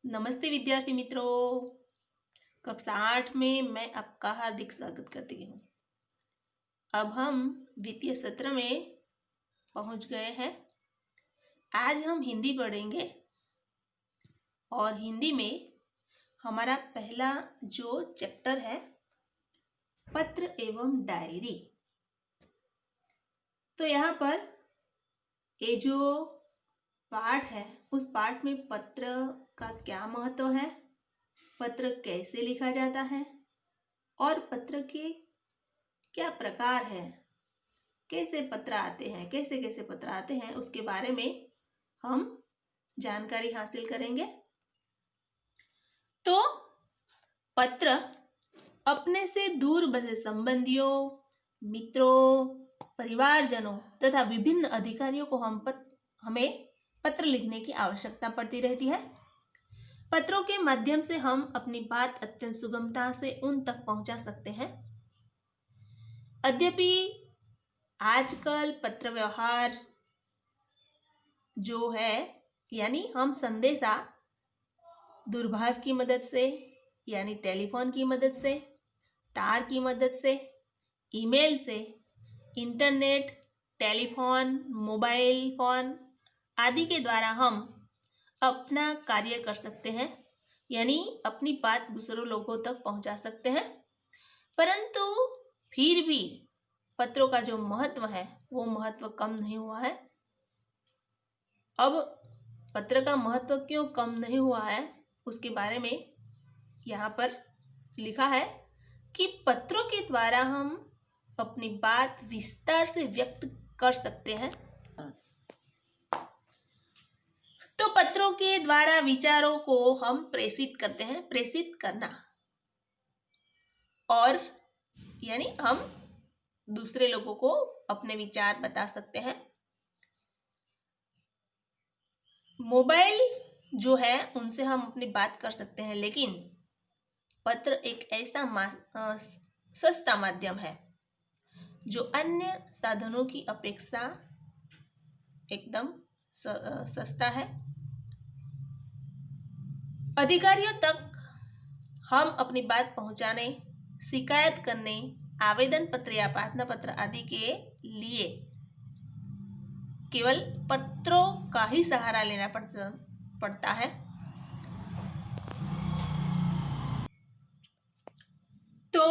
नमस्ते विद्यार्थी मित्रों। कक्षा 8 में मैं आपका हार्दिक स्वागत करती हूँ। अब हम द्वितीय सत्र में पहुँच गए हैं। आज हम हिंदी पढ़ेंगे और हिंदी में हमारा पहला जो चैप्टर है पत्र एवं डायरी। तो यहाँ पर ये जो पाठ है उस पाठ में पत्र का क्या महत्व है, पत्र कैसे लिखा जाता है और पत्र के क्या प्रकार है, कैसे पत्र आते हैं, कैसे कैसे पत्र आते हैं, उसके बारे में हम जानकारी हासिल करेंगे। तो पत्र अपने से दूर बसे संबंधियों, मित्रों, परिवारजनों तथा विभिन्न अधिकारियों को हमें पत्र लिखने की आवश्यकता पड़ती रहती है। पत्रों के माध्यम से हम अपनी बात अत्यंत सुगमता से उन तक पहुंचा सकते हैं। यद्यपि आजकल पत्र व्यवहार जो है यानी हम संदेशा दूरभाष की मदद से यानी टेलीफोन की मदद से, तार की मदद से, ईमेल से, इंटरनेट, टेलीफोन, मोबाइल फोन आदि के द्वारा हम अपना कार्य कर सकते हैं, यानी अपनी बात दूसरों लोगों तक पहुंचा सकते हैं। परंतु फिर भी पत्रों का जो महत्व है वो महत्व कम नहीं हुआ है। अब पत्र का महत्व क्यों कम नहीं हुआ है उसके बारे में यहाँ पर लिखा है कि पत्रों के द्वारा हम अपनी बात विस्तार से व्यक्त कर सकते हैं। तो पत्रों के द्वारा विचारों को हम प्रेषित करते हैं। प्रेषित करना और यानी हम दूसरे लोगों को अपने विचार बता सकते हैं। मोबाइल जो है उनसे हम अपनी बात कर सकते हैं, लेकिन पत्र एक ऐसा सस्ता माध्यम है जो अन्य साधनों की अपेक्षा एकदम सस्ता है। अधिकारियों तक हम अपनी बात पहुंचाने, शिकायत करने, आवेदन पत्र या प्रार्थना पत्र आदि के लिए केवल पत्रों का ही सहारा लेना पड़ता है। तो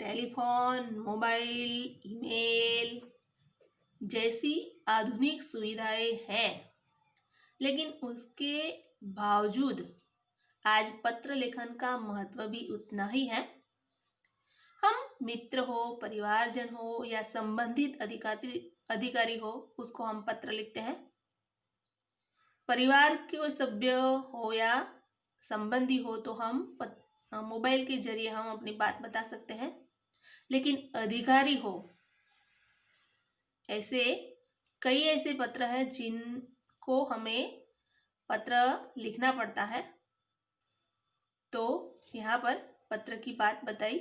टेलीफोन, मोबाइल, ईमेल जैसी आधुनिक सुविधाएं हैं, लेकिन उसके बावजूद आज पत्र लेखन का महत्व भी उतना ही है। हम मित्र हो, परिवारजन हो या संबंधित अधिकारी हो, उसको हम पत्र लिखते हैं। परिवार के सभ्य हो या संबंधी हो तो हम मोबाइल के जरिए हम अपनी बात बता सकते हैं, लेकिन अधिकारी हो ऐसे कई ऐसे पत्र हैं जिनको हमें पत्र लिखना पड़ता है। तो यहाँ पर पत्र की बात बताई।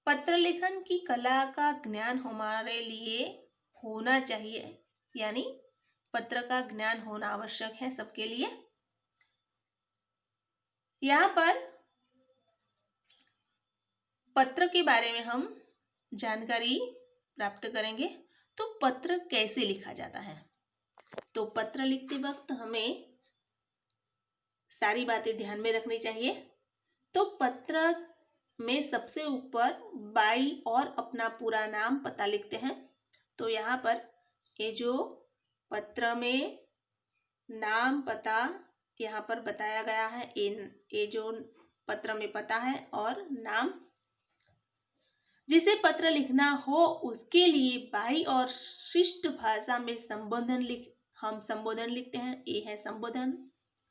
पत्र लेखन की कला का ज्ञान हमारे लिए होना चाहिए, यानी पत्र का ज्ञान होना आवश्यक है सबके लिए। यहाँ पर पत्र के बारे में हम जानकारी प्राप्त करेंगे। तो पत्र कैसे लिखा जाता है? तो पत्र लिखते वक्त हमें सारी बातें ध्यान में रखनी चाहिए। तो पत्र में सबसे ऊपर बाई और अपना पूरा नाम, पता लिखते हैं। तो यहाँ पर ये जो पत्र में नाम, पता यहाँ पर बताया गया है, ये जो पत्र में पता है और नाम। जिसे पत्र लिखना हो उसके लिए बाई और शिष्ट भाषा में हम संबोधन लिखते हैं। ये है संबोधन,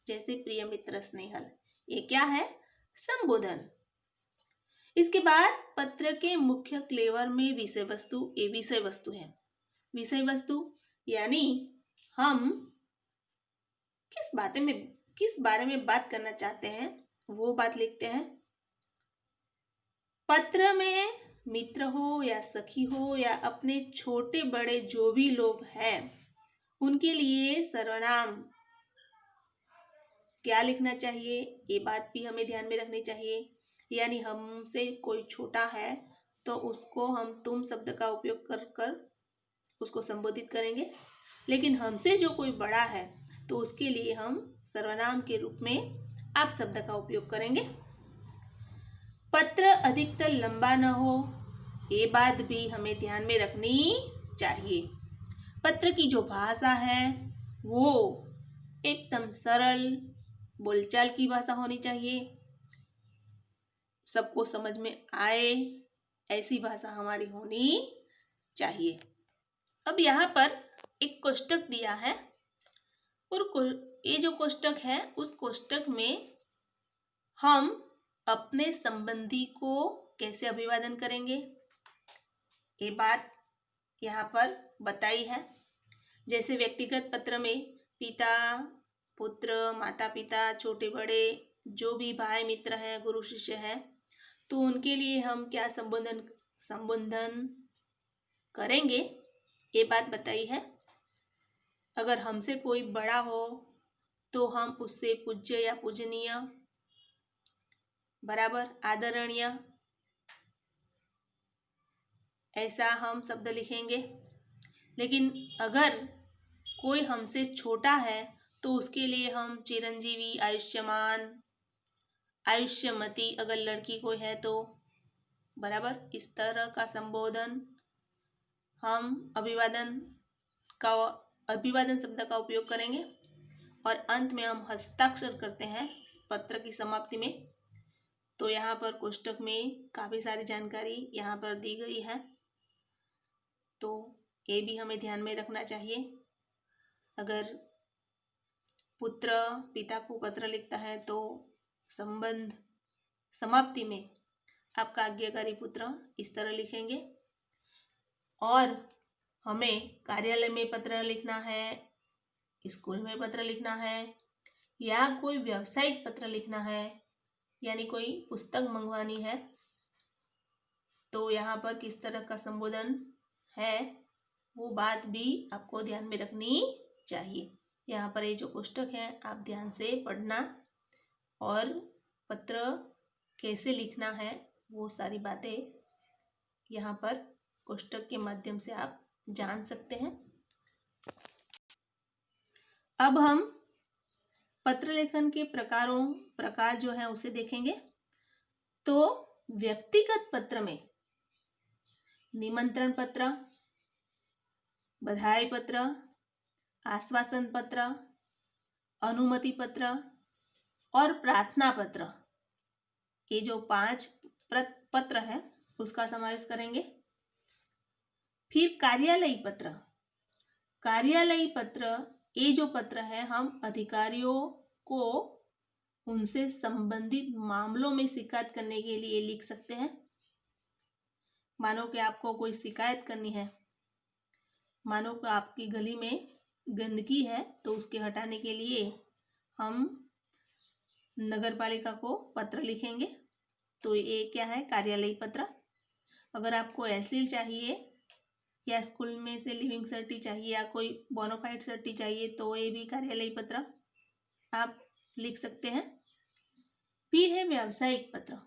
जैसे प्रिय मित्र स्नेहल, ये क्या है? संबोधन। इसके बाद पत्र के मुख्य क्लेवर में विषय वस्तु, ये विषय वस्तु है। विषय वस्तु यानी हम किस बारे में बात करना चाहते हैं वो बात लिखते हैं। पत्र में मित्र हो या सखी हो या अपने छोटे बड़े जो भी लोग हैं उनके लिए सर्वनाम क्या लिखना चाहिए, ये बात भी हमें ध्यान में रखनी चाहिए। यानी हमसे कोई छोटा है तो उसको हम तुम शब्द का उपयोग कर कर उसको संबोधित करेंगे, लेकिन हमसे जो कोई बड़ा है तो उसके लिए हम सर्वनाम के रूप में आप शब्द का उपयोग करेंगे। पत्र अधिकतर लंबा न हो, ये बात भी हमें ध्यान में रखनी चाहिए। पत्र की जो भाषा है वो एकदम सरल बोलचाल की भाषा होनी चाहिए, सबको समझ में आए ऐसी भाषा हमारी होनी चाहिए। अब यहाँ पर एक कोष्टक दिया है और ये जो कोष्टक है उस कोष्टक में हम अपने संबंधी को कैसे अभिवादन करेंगे ये बात यहाँ पर बताई है। जैसे व्यक्तिगत पत्र में पिता पुत्र माता पिता छोटे बड़े जो भी भाई मित्र है गुरु शिष्य है तो उनके लिए हम क्या संबोधन करेंगे ये बात बताई है। अगर हमसे कोई बड़ा हो तो हम उससे पूज्य या पूजनीय बराबर आदरणीय ऐसा हम शब्द लिखेंगे। लेकिन अगर कोई हमसे छोटा है तो उसके लिए हम चिरंजीवी आयुष्यमान आयुष्यमती अगर लड़की कोई है तो बराबर इस तरह का संबोधन हम अभिवादन शब्द का उपयोग करेंगे। और अंत में हम हस्ताक्षर करते हैं पत्र की समाप्ति में। तो यहाँ पर कोष्टक में काफ़ी सारी जानकारी यहाँ पर दी गई है, तो ये भी हमें ध्यान में रखना चाहिए। अगर पुत्र पिता को पत्र लिखता है तो संबंध समाप्ति में आपका आज्ञाकारी पुत्र इस तरह लिखेंगे। और हमें कार्यालय में पत्र लिखना है, स्कूल में पत्र लिखना है या कोई व्यावसायिक पत्र लिखना है यानी कोई पुस्तक मंगवानी है तो यहाँ पर किस तरह का संबोधन है वो बात भी आपको ध्यान में रखनी चाहिए। यहाँ पर ये जो कोष्टक है आप ध्यान से पढ़ना और पत्र कैसे लिखना है वो सारी बातें यहाँ पर कोष्टक के माध्यम से आप जान सकते हैं। अब हम पत्र लेखन के प्रकार जो है उसे देखेंगे। तो व्यक्तिगत पत्र में निमंत्रण पत्र, बधाई पत्र, आश्वासन पत्र, अनुमति पत्र और प्रार्थना पत्र, ये जो 5 पत्र है उसका समावेश करेंगे। फिर कार्यालयी पत्र ये जो पत्र है हम अधिकारियों को उनसे संबंधित मामलों में शिकायत करने के लिए लिख सकते हैं। मानो कि आपको कोई शिकायत करनी है, मानो कि आपकी गली में गंदगी है तो उसके हटाने के लिए हम नगर पालिका को पत्र लिखेंगे, तो ये क्या है कार्यालयी पत्र। अगर आपको एसिल चाहिए या स्कूल में से लिविंग सर्टी चाहिए या कोई बोनाफाइड सर्टी चाहिए तो ये भी कार्यालयी पत्र आप लिख सकते हैं। फिर है व्यावसायिक पत्र।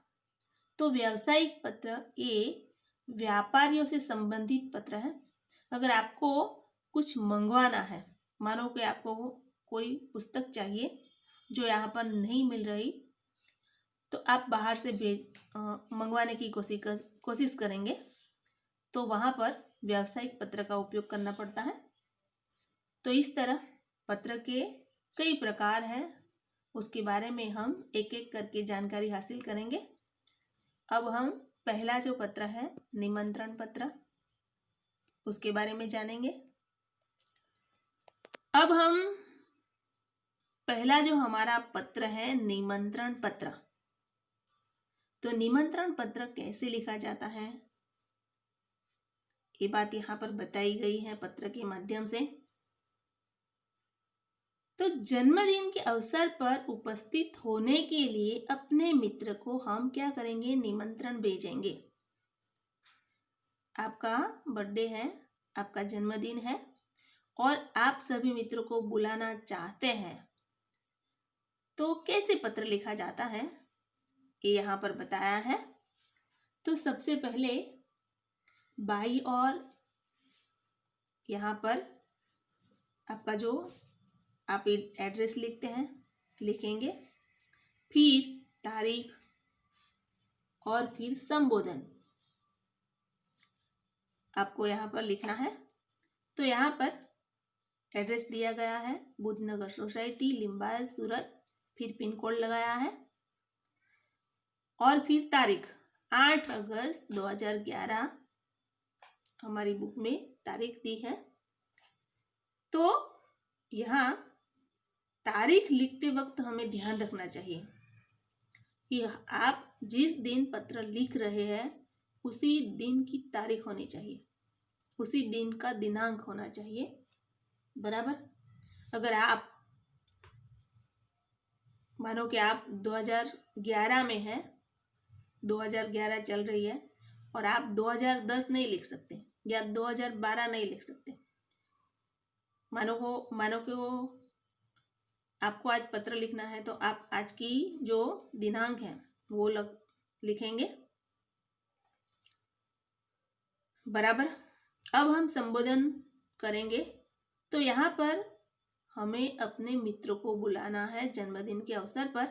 तो व्यावसायिक पत्र ये व्यापारियों से संबंधित पत्र है। अगर आपको कुछ मंगवाना है, मानो कि आपको कोई पुस्तक चाहिए जो यहाँ पर नहीं मिल रही तो आप बाहर से मंगवाने की कोशिश करेंगे तो वहाँ पर व्यावसायिक पत्र का उपयोग करना पड़ता है। तो इस तरह पत्र के कई प्रकार हैं, उसके बारे में हम एक एक करके जानकारी हासिल करेंगे। अब हम पहला जो पत्र है निमंत्रण पत्र उसके बारे में जानेंगे। अब हम पहला जो हमारा पत्र है निमंत्रण पत्र, तो निमंत्रण पत्र कैसे लिखा जाता है ये बात यहाँ पर बताई गई है पत्र के माध्यम से। तो जन्मदिन के अवसर पर उपस्थित होने के लिए अपने मित्र को हम क्या करेंगे, निमंत्रण भेजेंगे। आपका बर्थडे है, आपका जन्मदिन है और आप सभी मित्रों को बुलाना चाहते हैं तो कैसे पत्र लिखा जाता है ये यहाँ पर बताया है। तो सबसे पहले बाई और यहाँ पर आपका जो आप एड्रेस लिखते हैं लिखेंगे, फिर तारीख और फिर संबोधन आपको यहाँ पर लिखना है। तो यहाँ पर एड्रेस दिया गया है बुद्धनगर सोसाइटी, लिम्बायत, सूरत, फिर पिन कोड लगाया है और फिर तारीख 8 अगस्त 2011 हमारी बुक में तारीख दी है। तो यहाँ तारीख लिखते वक्त हमें ध्यान रखना चाहिए कि आप जिस दिन पत्र लिख रहे हैं उसी दिन की तारीख होनी चाहिए, उसी दिन का दिनांक होना चाहिए, बराबर। अगर आप मानो कि आप 2011 में हैं, 2011 चल रही है और आप 2010 नहीं लिख सकते या 2012 नहीं लिख सकते। मानो को आपको आज पत्र लिखना है तो आप आज की जो दिनांक है वो लिखेंगे, बराबर। अब हम संबोधन करेंगे। तो यहाँ पर हमें अपने मित्रों को बुलाना है जन्मदिन के अवसर पर,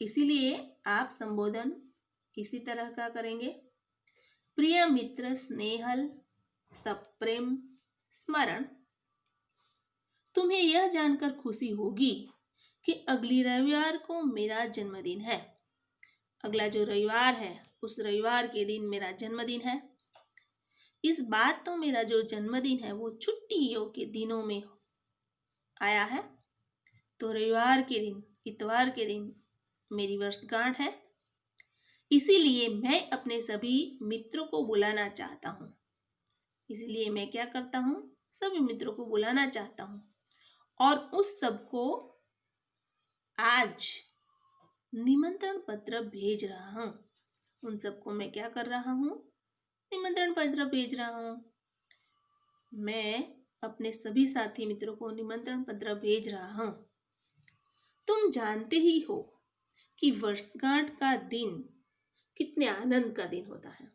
इसीलिए आप संबोधन इसी तरह का करेंगे। प्रिय मित्र स्नेहल, सप्रेम स्मरण, तुम्हें यह जानकर खुशी होगी कि अगली रविवार को मेरा जन्मदिन है। अगला जो रविवार है उस रविवार के दिन मेरा जन्मदिन है। इस बार तो मेरा जो जन्मदिन है वो छुट्टियों के दिनों में आया है, तो रविवार के दिन, इतवार के दिन मेरी वर्षगांठ है, इसीलिए मैं अपने सभी मित्रों को बुलाना चाहता हूँ। इसलिए मैं क्या करता हूँ, सभी मित्रों को बुलाना चाहता हूँ और उस सबको आज निमंत्रण पत्र भेज रहा हूँ। उन सबको मैं क्या कर रहा हूँ, निमंत्रण पत्र भेज रहा हूँ। मैं अपने सभी साथी मित्रों को निमंत्रण पत्र भेज रहा हूँ। तुम जानते ही हो कि वर्षगांठ का दिन कितने आनंद का दिन होता है।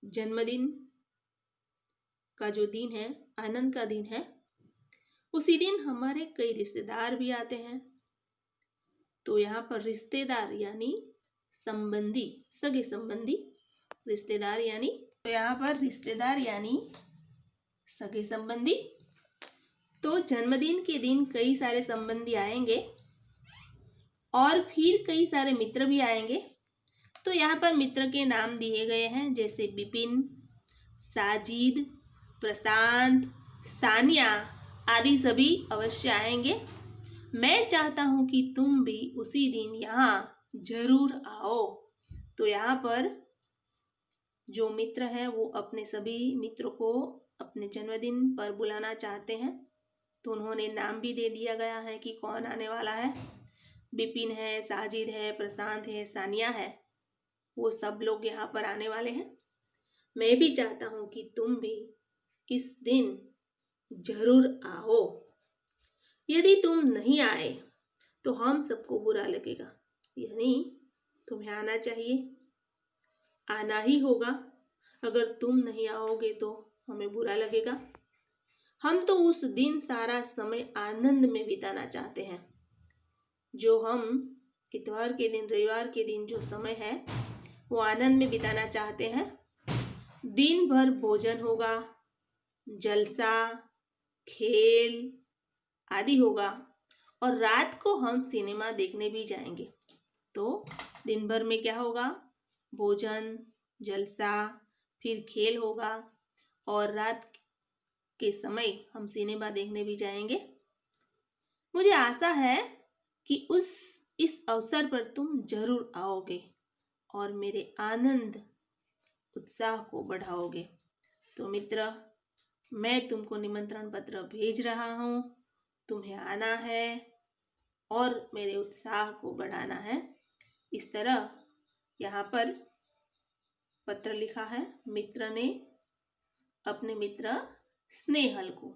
जन्मदिन का जो दिन है आनंद का दिन है। उसी दिन हमारे कई रिश्तेदार भी आते हैं। तो यहाँ पर रिश्तेदार यानी संबंधी, सगे संबंधी, रिश्तेदार यानी, तो यहाँ पर रिश्तेदार यानी सगे संबंधी। तो जन्मदिन के दिन कई सारे संबंधी आएंगे और फिर कई सारे मित्र भी आएंगे। तो यहाँ पर मित्र के नाम दिए गए हैं, जैसे विपिन, साजिद, प्रशांत, सानिया आदि सभी अवश्य आएंगे। मैं चाहता हूँ कि तुम भी उसी दिन यहाँ जरूर आओ। तो यहाँ पर जो मित्र हैं वो अपने सभी मित्रों को अपने जन्मदिन पर बुलाना चाहते हैं। तो उन्होंने नाम भी दे दिया गया है कि कौन आने वाला है। विपिन है, साजिद है, प्रशांत है, सानिया है, वो सब लोग यहाँ पर आने वाले हैं। मैं भी चाहता हूँ कि तुम भी इस दिन जरूर आओ। यदि तुम नहीं आए तो हम सबको बुरा लगेगा, यानी तुम्हें आना चाहिए, आना ही होगा। अगर तुम नहीं आओगे तो हमें बुरा लगेगा। हम तो उस दिन सारा समय आनंद में बिताना चाहते हैं। जो हम इतवार के दिन, रविवार के दिन जो समय है वो आनंद में बिताना चाहते हैं। दिन भर भोजन होगा, जलसा, खेल आदि होगा और रात को हम सिनेमा देखने भी जाएंगे। तो दिन भर में क्या होगा, भोजन, जलसा, फिर खेल होगा और रात के समय हम सिनेमा देखने भी जाएंगे। मुझे आशा है कि इस अवसर पर तुम जरूर आओगे और मेरे आनंद उत्साह को बढ़ाओगे। तो मित्र, मैं तुमको निमंत्रण पत्र भेज रहा हूँ, तुम्हें आना है और मेरे उत्साह को बढ़ाना है। इस तरह यहाँ पर पत्र लिखा है मित्र ने अपने मित्र स्नेहल को।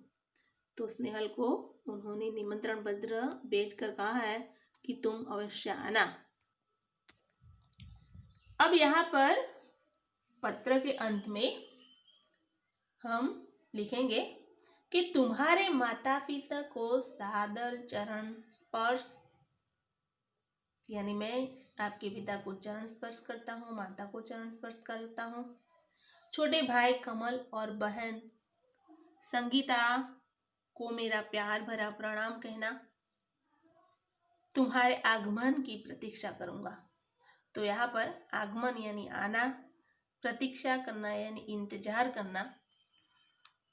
तो स्नेहल को उन्होंने निमंत्रण पत्र भेजकर कहा है कि तुम अवश्य आना। अब यहाँ पर पत्र के अंत में हम लिखेंगे कि तुम्हारे माता पिता को सादर चरण स्पर्श, यानी मैं आपके पिता को चरण स्पर्श करता हूँ, माता को चरण स्पर्श करता हूँ। छोटे भाई कमल और बहन संगीता को मेरा प्यार भरा प्रणाम कहना। तुम्हारे आगमन की प्रतीक्षा करूंगा। तो यहाँ पर आगमन यानी आना, प्रतीक्षा करना यानी इंतजार करना,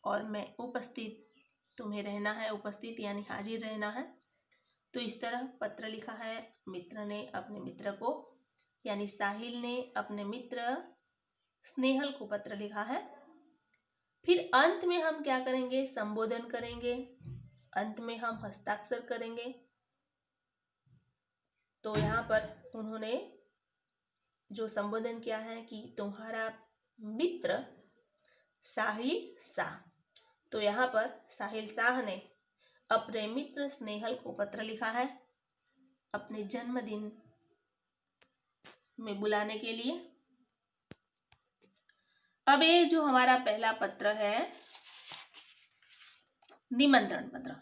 और मैं उपस्थित, तुम्हें रहना है, उपस्थित यानी हाजिर रहना है। तो इस तरह पत्र लिखा है मित्र ने अपने मित्र को, यानी साहिल ने अपने मित्र स्नेहल को पत्र लिखा है। फिर अंत में हम क्या करेंगे, संबोधन करेंगे, अंत में हम हस्ताक्षर करेंगे। तो यहाँ पर उन्होंने जो संबोधन किया है कि तुम्हारा मित्र साहिल शाह। तो यहाँ पर साहिल शाह ने अपने मित्र स्नेहल को पत्र लिखा है अपने जन्मदिन में बुलाने के लिए। अब ये जो हमारा पहला पत्र है निमंत्रण पत्र,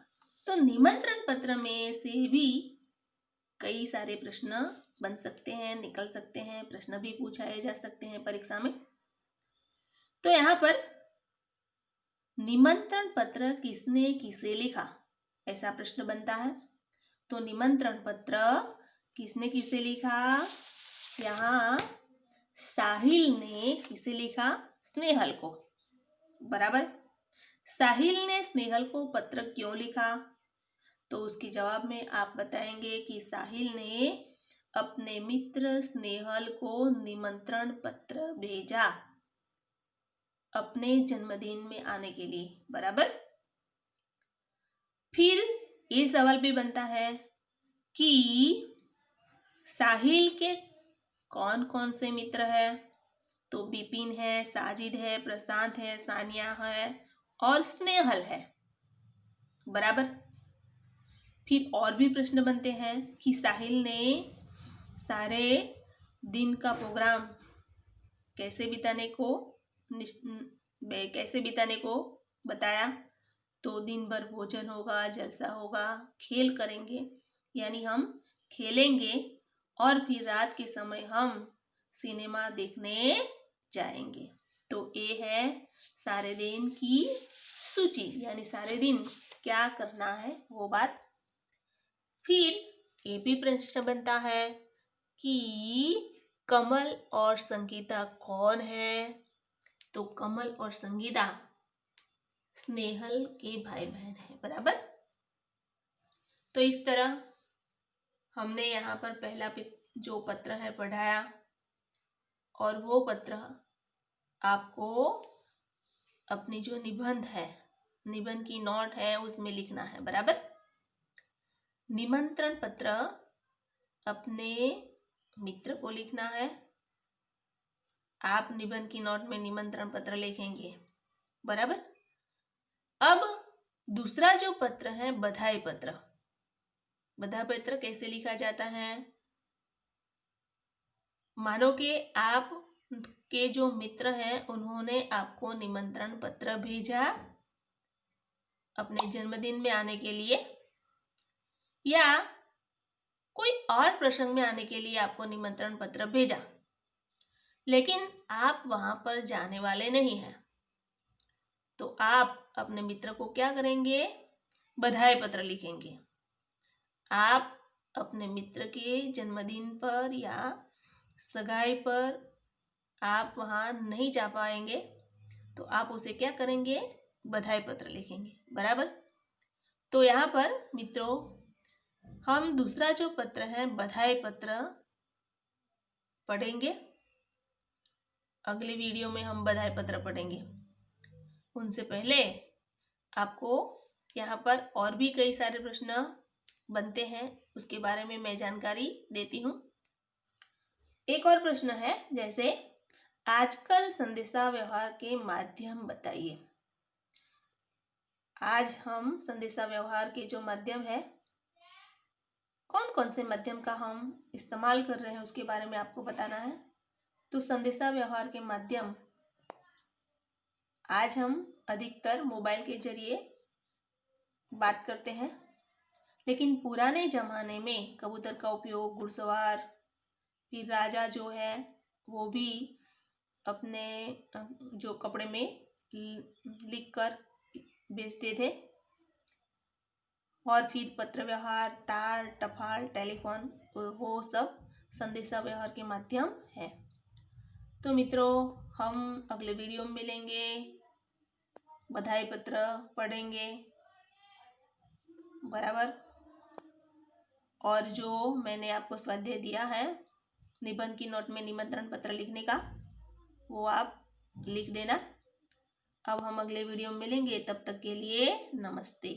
तो निमंत्रण पत्र में से भी कई सारे प्रश्न बन सकते हैं, निकल सकते हैं, प्रश्न भी पूछाए जा सकते हैं परीक्षा में। तो यहाँ पर निमंत्रण पत्र किसने किसे लिखा, ऐसा प्रश्न बनता है। तो निमंत्रण पत्र किसने किसे लिखा, यहाँ साहिल ने किसे लिखा, स्नेहल को, बराबर। साहिल ने स्नेहल को पत्र क्यों लिखा, तो उसके जवाब में आप बताएंगे कि साहिल ने अपने मित्र स्नेहल को निमंत्रण पत्र भेजा अपने जन्मदिन में आने के लिए, बराबर। फिर ये सवाल भी बनता है कि साहिल के कौन कौन से मित्र है, तो विपिन है, साजिद है, प्रशांत है, सानिया है और स्नेहल है, बराबर। फिर और भी प्रश्न बनते हैं कि साहिल ने सारे दिन का प्रोग्राम कैसे बिताने को बताया। तो दिन भर भोजन होगा, जलसा होगा, खेल करेंगे, यानी हम खेलेंगे, और फिर रात के समय हम सिनेमा देखने जाएंगे। तो ये है सारे दिन की सूची, यानी सारे दिन क्या करना है वो बात। फिर ये भी प्रश्न बनता है कि कमल और संगीता कौन है, तो कमल और संगीता स्नेहल के भाई बहन है, बराबर। तो इस तरह हमने यहाँ पर पहला जो पत्र है पढ़ाया, और वो पत्र आपको अपनी जो निबंध है, निबंध की नोट है उसमें लिखना है, बराबर। निमंत्रण पत्र अपने मित्र को लिखना है, आप निबंध की नोट में निमंत्रण पत्र लिखेंगे, बराबर। अब दूसरा जो पत्र है बधाई पत्र, बधाई पत्र कैसे लिखा जाता है, मानो कि आप के जो मित्र हैं उन्होंने आपको निमंत्रण पत्र भेजा अपने जन्मदिन में आने के लिए, या कोई और प्रसंग में आने के लिए आपको निमंत्रण पत्र भेजा, लेकिन आप वहां पर जाने वाले नहीं हैं। तो आप अपने मित्र को क्या करेंगे, बधाई पत्र लिखेंगे। आप अपने मित्र के जन्मदिन पर या सगाई पर आप वहां नहीं जा पाएंगे, तो आप उसे क्या करेंगे, बधाई पत्र लिखेंगे, बराबर। तो यहाँ पर मित्रों हम दूसरा जो पत्र है बधाई पत्र पढ़ेंगे, अगले वीडियो में हम बधाई पत्र पढ़ेंगे। उनसे पहले आपको यहाँ पर और भी कई सारे प्रश्न बनते हैं, उसके बारे में मैं जानकारी देती हूँ। एक और प्रश्न है, जैसे आजकल संदेशा व्यवहार के माध्यम बताइए। आज हम संदेशा व्यवहार के जो माध्यम है, कौन कौन से माध्यम का हम इस्तेमाल कर रहे हैं उसके बारे में आपको बताना है। तो संदेशा व्यवहार के माध्यम आज हम अधिकतर मोबाइल के जरिए बात करते हैं, लेकिन पुराने ज़माने में कबूतर का उपयोग घुड़सवार, फिर राजा जो है वो भी अपने जो कपड़े में लिख कर बेचते थे, और फिर पत्र व्यवहार, तार, टपाल, टेलीफोन, वो सब संदेशा व्यवहार के माध्यम है। तो मित्रों, हम अगले वीडियो में मिलेंगे, बधाई पत्र पढ़ेंगे बराबर। और जो मैंने आपको स्वाध्याय दिया है निबंध की नोट में निमंत्रण पत्र लिखने का, वो आप लिख देना। अब हम अगले वीडियो में मिलेंगे, तब तक के लिए नमस्ते।